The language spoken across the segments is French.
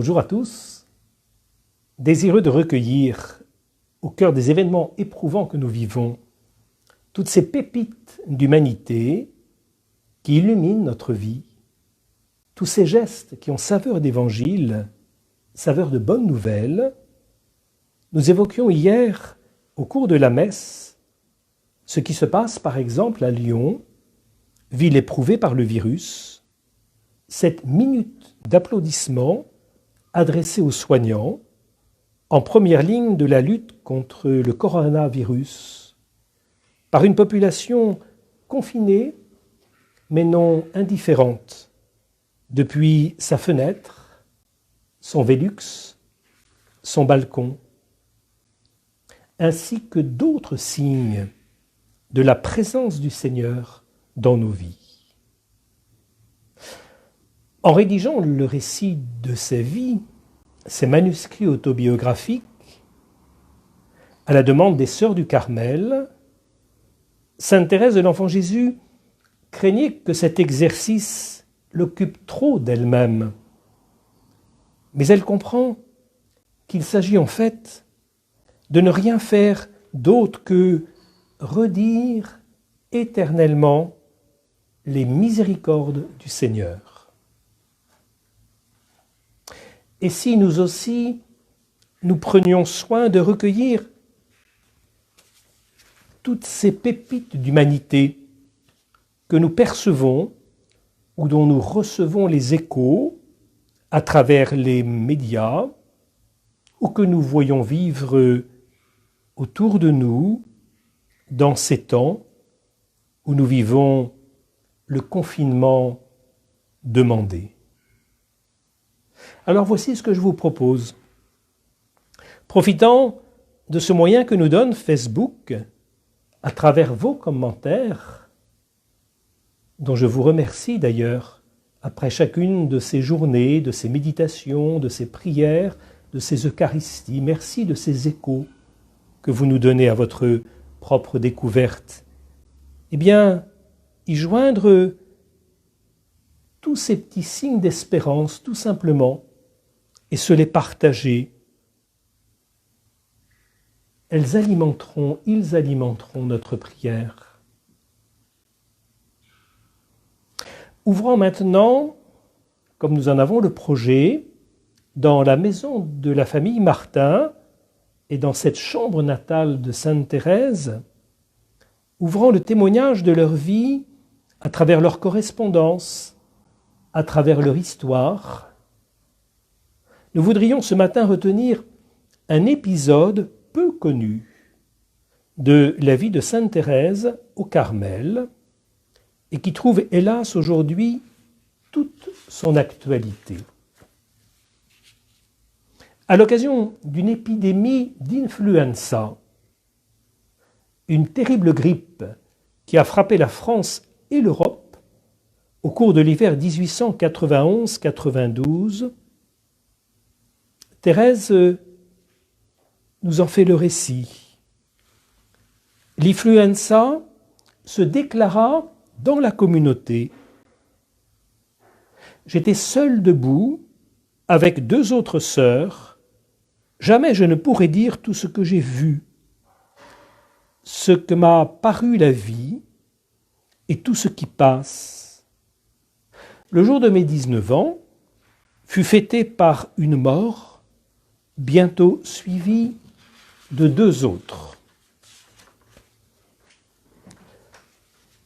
Bonjour à tous. Désireux de recueillir, au cœur des événements éprouvants que nous vivons, toutes ces pépites d'humanité qui illuminent notre vie, tous ces gestes qui ont saveur d'évangile, saveur de bonnes nouvelles, nous évoquions hier, au cours de la messe, ce qui se passe par exemple à Lyon, ville éprouvée par le virus, cette minute d'applaudissement adressée aux soignants en première ligne de la lutte contre le coronavirus, par une population confinée mais non indifférente, depuis sa fenêtre, son Velux, son balcon, ainsi que d'autres signes de la présence du Seigneur dans nos vies. En rédigeant le récit de sa vie, ces manuscrits autobiographiques, à la demande des Sœurs du Carmel, Sainte Thérèse de l'Enfant Jésus craignait que cet exercice l'occupe trop d'elle-même. Mais elle comprend qu'il s'agit en fait de ne rien faire d'autre que redire éternellement les miséricordes du Seigneur. Et si nous aussi, nous prenions soin de recueillir toutes ces pépites d'humanité que nous percevons ou dont nous recevons les échos à travers les médias ou que nous voyons vivre autour de nous dans ces temps où nous vivons le confinement demandé. Alors voici ce que je vous propose. Profitant de ce moyen que nous donne Facebook, à travers vos commentaires, dont je vous remercie d'ailleurs, après chacune de ces journées, de ces méditations, de ces prières, de ces Eucharisties, merci de ces échos que vous nous donnez à votre propre découverte. Eh bien, y joindre tous ces petits signes d'espérance, tout simplement, et se les partager. Ils alimenteront notre prière. Ouvrons maintenant, comme nous en avons le projet, dans la maison de la famille Martin et dans cette chambre natale de Sainte Thérèse, ouvrant le témoignage de leur vie à travers leur correspondance, à travers leur histoire. Nous voudrions ce matin retenir un épisode peu connu de la vie de Sainte Thérèse au Carmel et qui trouve hélas aujourd'hui toute son actualité. À l'occasion d'une épidémie d'influenza, une terrible grippe qui a frappé la France et l'Europe au cours de l'hiver 1891-92, Thérèse nous en fait le récit. L'influenza se déclara dans la communauté. J'étais seule debout avec deux autres sœurs. Jamais je ne pourrais dire tout ce que j'ai vu, ce que m'a paru la vie et tout ce qui passe. Le jour de mes 19 ans fut fêté par une mort, bientôt suivie de deux autres.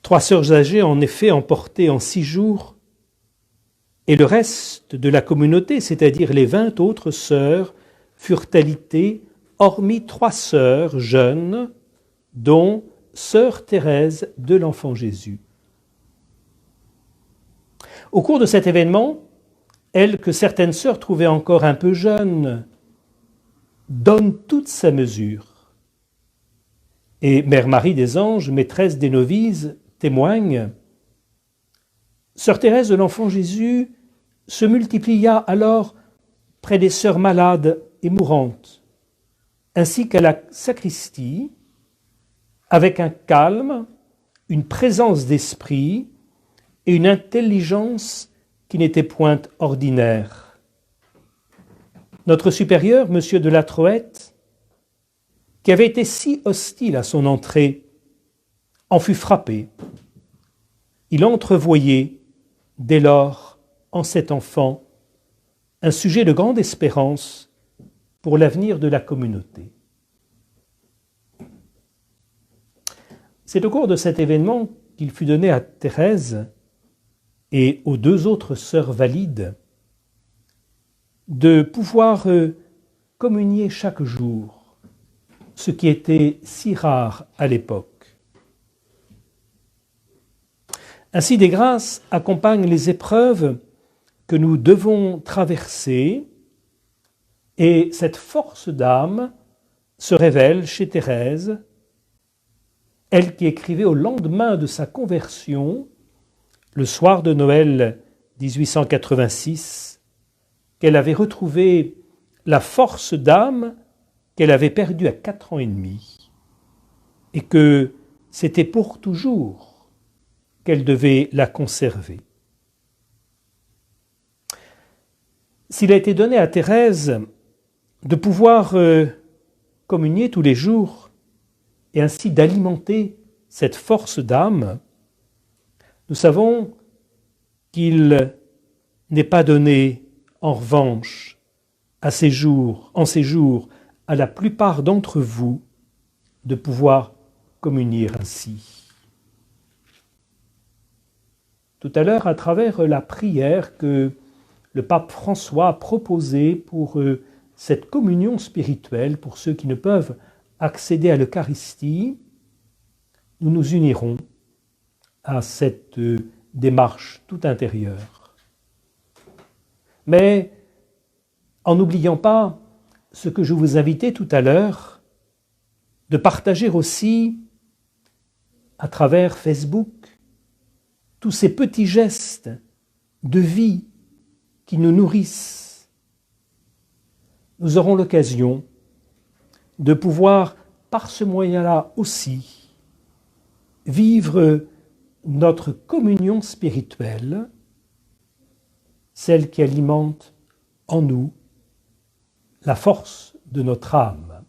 3 sœurs âgées en effet emportées en 6 jours, et le reste de la communauté, c'est-à-dire les 20 autres sœurs, furent alitées, hormis 3 sœurs jeunes, dont sœur Thérèse de l'Enfant Jésus. Au cours de cet événement, elle, que certaines sœurs trouvaient encore un peu jeune, donne toute sa mesure. Et Mère Marie des Anges, maîtresse des novices, témoigne « Sœur Thérèse de l'Enfant Jésus se multiplia alors près des sœurs malades et mourantes, ainsi qu'à la sacristie, avec un calme, une présence d'esprit et une intelligence qui n'était point ordinaire. Notre supérieur, M. de la Troette, qui avait été si hostile à son entrée, en fut frappé. Il entrevoyait, dès lors, en cet enfant, un sujet de grande espérance pour l'avenir de la communauté. C'est au cours de cet événement qu'il fut donné à Thérèse et aux deux autres sœurs valides de pouvoir communier chaque jour, ce qui était si rare à l'époque. Ainsi, des grâces accompagnent les épreuves que nous devons traverser, et cette force d'âme se révèle chez Thérèse, elle qui écrivait au lendemain de sa conversion, le soir de Noël 1886, qu'elle avait retrouvé la force d'âme qu'elle avait perdue à 4 ans et demi, et que c'était pour toujours qu'elle devait la conserver. S'il a été donné à Thérèse de pouvoir communier tous les jours et ainsi d'alimenter cette force d'âme, nous savons qu'il n'est pas donné, en revanche, en ces jours, à la plupart d'entre vous, de pouvoir communier ainsi. Tout à l'heure, à travers la prière que le pape François a proposée pour cette communion spirituelle, pour ceux qui ne peuvent accéder à l'Eucharistie, nous nous unirons à cette démarche tout intérieure. Mais en n'oubliant pas ce que je vous invitais tout à l'heure, de partager aussi à travers Facebook tous ces petits gestes de vie qui nous nourrissent. Nous aurons l'occasion de pouvoir, par ce moyen-là aussi, vivre notre communion spirituelle, celle qui alimente en nous la force de notre âme.